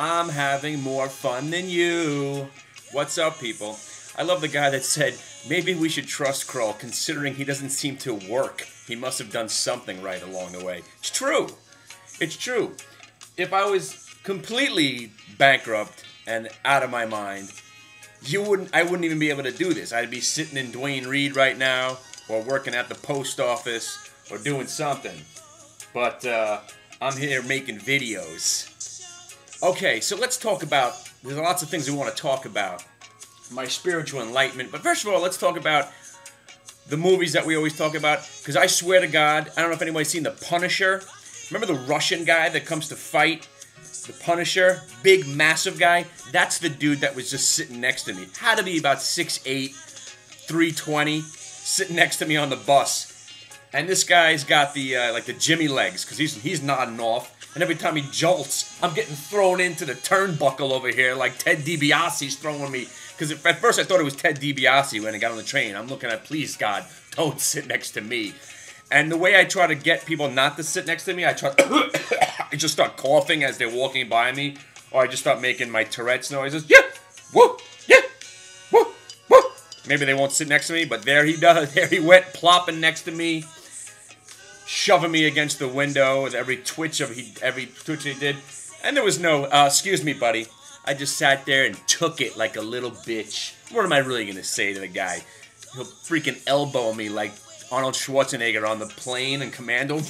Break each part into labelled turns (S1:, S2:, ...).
S1: I'm having more fun than you. What's up, people? I love the guy that said, maybe we should trust Kroll, considering he doesn't seem to work. He must have done something right along the way. It's true. It's true. If I was completely bankrupt and out of my mind, I wouldn't even be able to do this. I'd be sitting in Duane Reade right now, or working at the post office, or doing something. But I'm here making videos. Okay, so let's talk about, there's lots of things we want to talk about. My spiritual enlightenment. But first of all, let's talk about the movies that we always talk about. Because I swear to God, I don't know if anybody's seen The Punisher. Remember the Russian guy that comes to fight? The Punisher? Big, massive guy? That's the dude that was just sitting next to me. Had to be about 6'8", 320, sitting next to me on the bus. And this guy's got the like the Jimmy legs, because he's nodding off. And every time he jolts, I'm getting thrown into the turnbuckle over here like Ted DiBiase's throwing me. Because at first I thought it was Ted DiBiase when I got on the train. I'm looking at, please God, don't sit next to me. And the way I try to get people not to sit next to me, I just start coughing as they're walking by me. Or I just start making my Tourette's noises. Yeah, woo, yeah, woo, woo. Maybe they won't sit next to me, but there he does. There he went, plopping next to me. Shoving me against the window with every twitch he did. And there was no, excuse me, buddy. I just sat there and took it like a little bitch. What am I really going to say to the guy? He'll freaking elbow me like Arnold Schwarzenegger on the plane and Commando.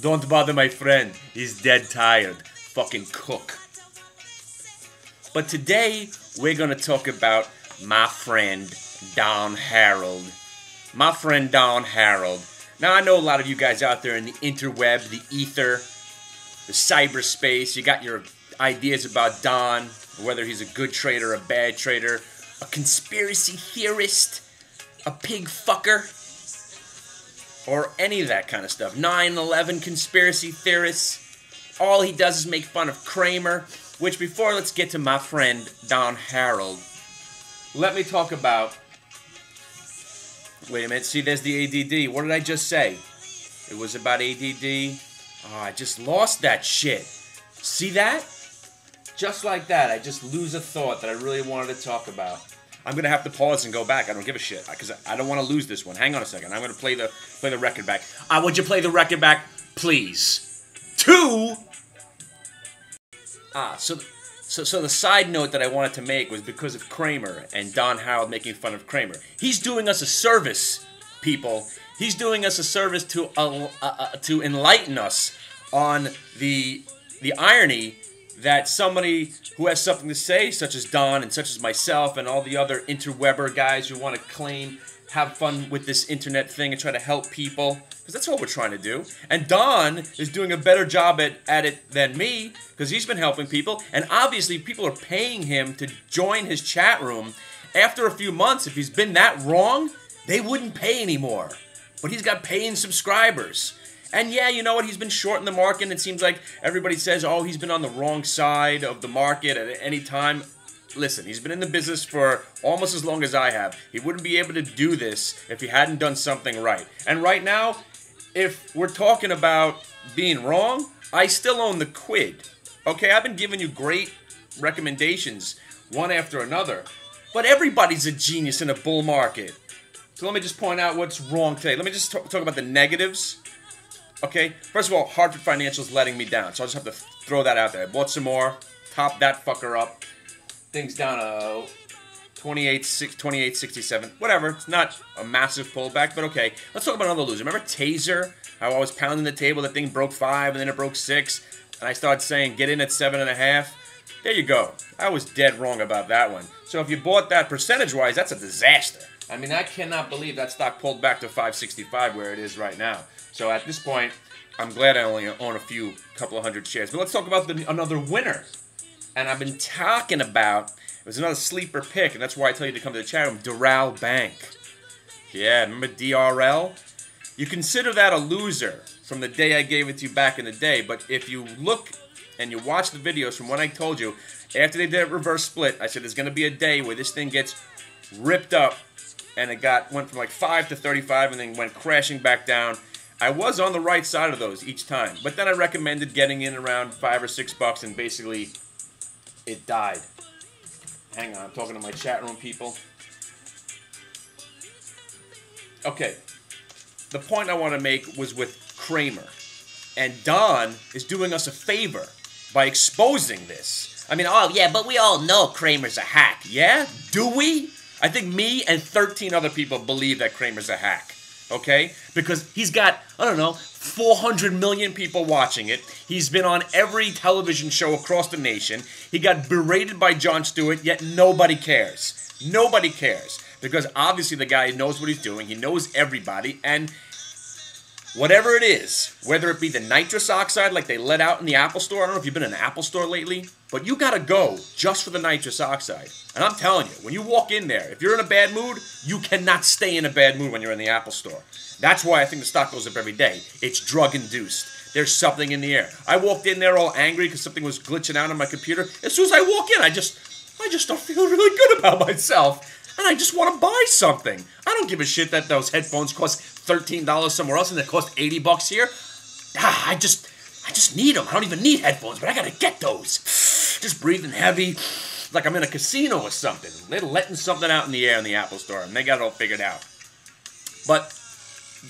S1: Don't bother my friend. He's dead tired. Fucking cook. But today, we're going to talk about my friend, Don Harrold. My friend, Don Harrold. Now, I know a lot of you guys out there in the interweb, the ether, the cyberspace, you got your ideas about Don, whether he's a good trader, a bad trader, a conspiracy theorist, a pig fucker, or any of that kind of stuff. 9/11 conspiracy theorists. All he does is make fun of Kramer, which before let's get to my friend Don Harrold, let me talk about... Wait a minute, see, there's the ADD. What did I just say? It was about ADD. Oh, I just lost that shit. See that? Just like that, I just lose a thought that I really wanted to talk about. I'm going to have to pause and go back. I don't give a shit, because I don't want to lose this one. Hang on a second. I'm going to play the record back. Would you play the record back, please? 2. So the side note that I wanted to make was because of Kramer and Don Harrold making fun of Kramer. He's doing us a service, people. He's doing us a service to enlighten us on the irony that somebody who has something to say, such as Don and such as myself and all the other interwebber guys who want to claim, have fun with this internet thing and try to help people, because that's what we're trying to do. And Don is doing a better job at it than me, because he's been helping people, and obviously people are paying him to join his chat room. After a few months, if he's been that wrong, they wouldn't pay anymore. But he's got paying subscribers. And yeah, you know what, he's been short in the market, and it seems like everybody says, oh, he's been on the wrong side of the market at any time. Listen, he's been in the business for almost as long as I have. He wouldn't be able to do this if he hadn't done something right. And right now, if we're talking about being wrong, I still own the quid. Okay, I've been giving you great recommendations, one after another. But everybody's a genius in a bull market. So let me just point out what's wrong today. Let me just talk about the negatives. Okay, first of all, Hartford Financial's letting me down, so I'll just have to throw that out there. I bought some more, top that fucker up. Things down to 28.67. Whatever. It's not a massive pullback, but okay. Let's talk about another loser. Remember Taser? How I was pounding the table, that thing broke 5 and then it broke 6, and I started saying get in at 7.5. There you go. I was dead wrong about that one. So if you bought that percentage-wise, that's a disaster. I mean, I cannot believe that stock pulled back to 565 where it is right now. So at this point, I'm glad I only own a couple of hundred shares. But let's talk about another winner. And I've been talking about, it was another sleeper pick, and that's why I tell you to come to the chat room, Doral Bank. Yeah, remember DRL? You consider that a loser from the day I gave it to you back in the day, but if you look and you watch the videos from when I told you, after they did a reverse split, I said there's going to be a day where this thing gets ripped up, and it went from like 5 to 35 and then went crashing back down. I was on the right side of those each time, but then I recommended getting in around $5 or $6 and basically It died. Hang on, I'm talking to my chat room people. Okay. The point I want to make was with Kramer. And Don is doing us a favor by exposing this. I mean, oh yeah, but we all know Kramer's a hack. Yeah? Do we? I think me and 13 other people believe that Kramer's a hack. Okay? Because he's got, I don't know, 400 million people watching it. He's been on every television show across the nation. He got berated by Jon Stewart, yet nobody cares. Nobody cares. Because obviously the guy knows what he's doing. He knows everybody. And whatever it is, whether it be the nitrous oxide like they let out in the Apple Store. I don't know if you've been in an Apple Store lately. But you gotta go just for the nitrous oxide. And I'm telling you, when you walk in there, if you're in a bad mood, you cannot stay in a bad mood when you're in the Apple Store. That's why I think the stock goes up every day. It's drug-induced. There's something in the air. I walked in there all angry because something was glitching out on my computer. As soon as I walk in, I just start feeling really good about myself. And I just want to buy something. I don't give a shit that those headphones cost $13 somewhere else and they cost $80 here. I just need them. I don't even need headphones, but I gotta get those. Just breathing heavy, like I'm in a casino or something. They're letting something out in the air in the Apple Store, and they got it all figured out. But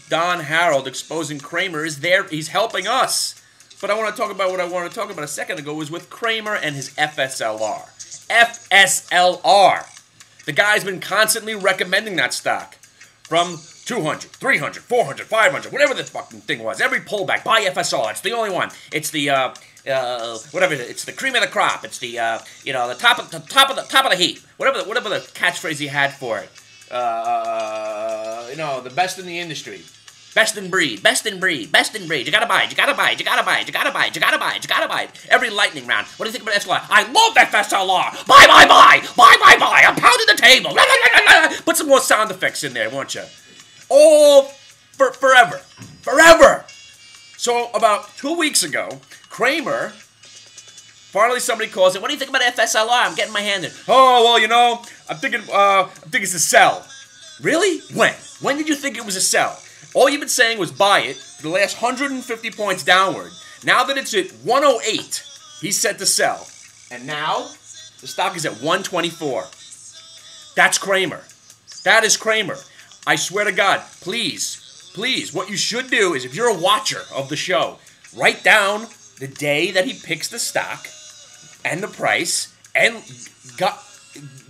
S1: Don Harrold exposing Kramer is there. He's helping us. But I want to talk about what I wanted to talk about a second ago was with Kramer and his FSLR. FSLR. The guy's been constantly recommending that stock from 200, 300, 400, 500, whatever the fucking thing was. Every pullback, buy FSLR. It's the only one. It's the whatever it is. It's the cream of the crop. It's the the top of the heap. Whatever the catchphrase he had for it. The best in the industry. Best in breed, best in breed, best in breed. You gotta buy it, you gotta buy it, you gotta buy it, you gotta buy it, you gotta buy it, you gotta buy it. Every lightning round. What do you think about FSLR? I love FSLR. Buy, buy, buy, buy, buy, buy. I'm pounding the table. Put some more sound effects in there, won't you? All forever. Forever. So about 2 weeks ago, Kramer, finally somebody calls it. What do you think about FSLR? I'm getting my hand in. Oh, well, I'm thinking it's a sell. Really? When? When did you think it was a sell? All you've been saying was buy it for the last 150 points downward. Now that it's at 108, he's set to sell. And now, the stock is at 124. That's Kramer. That is Kramer. I swear to God, please, what you should do is if you're a watcher of the show, write down the day that he picks the stock and the price and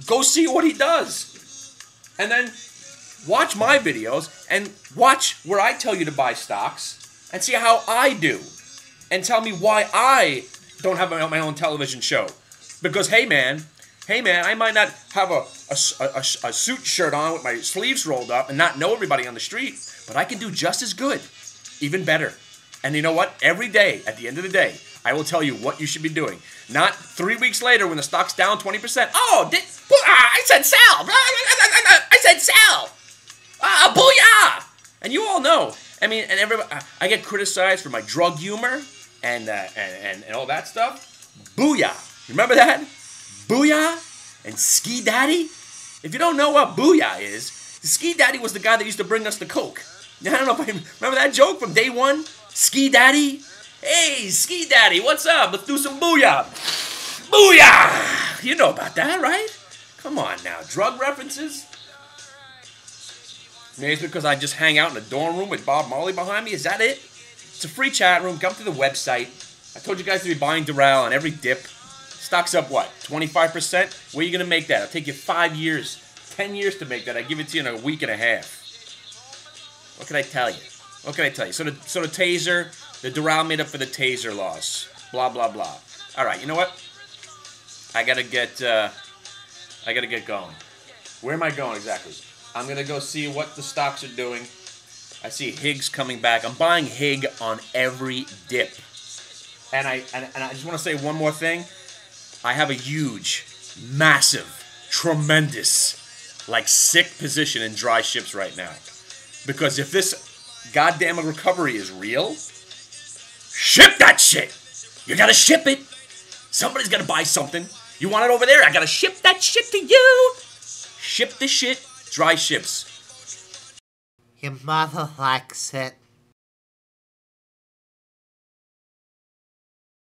S1: go see what he does. And then watch my videos and watch where I tell you to buy stocks and see how I do. And tell me why I don't have my own television show. Because, hey man, I might not have a suit shirt on with my sleeves rolled up and not know everybody on the street, but I can do just as good, even better. And you know what? Every day, at the end of the day, I will tell you what you should be doing. Not 3 weeks later when the stock's down 20%. Oh, I said sell. I said sell. Booyah! And you all know. I mean, and everybody, I get criticized for my drug humor and all that stuff. Booyah! You remember that? Booyah and Ski Daddy? If you don't know what Booyah is, Ski Daddy was the guy that used to bring us the Coke. I don't know if I remember that joke from day one. Ski Daddy? Hey, Ski Daddy, what's up? Let's do some Booyah. Booyah! You know about that, right? Come on now, drug references? Maybe it's because I just hang out in a dorm room with Bob Marley behind me. Is that it? It's a free chat room. Come to the website. I told you guys to be buying Doral on every dip. Stock's up, what, 25%? Where are you going to make that? It'll take you 5 years, 10 years to make that. I give it to you in a week and a half. What can I tell you? What can I tell you? So the taser, the Doral made up for the taser loss. Blah, blah, blah. All right, you know what? I gotta get going. Where am I going exactly? I'm going to go see what the stocks are doing. I see Higgs coming back. I'm buying Hig on every dip. And I just want to say one more thing. I have a huge, massive, tremendous, sick position in dry ships right now. Because if this goddamn recovery is real, ship that shit. You got to ship it. Somebody's got to buy something. You want it over there? I got to ship that shit to you. Ship the shit. Dry ships.
S2: Your mother likes it.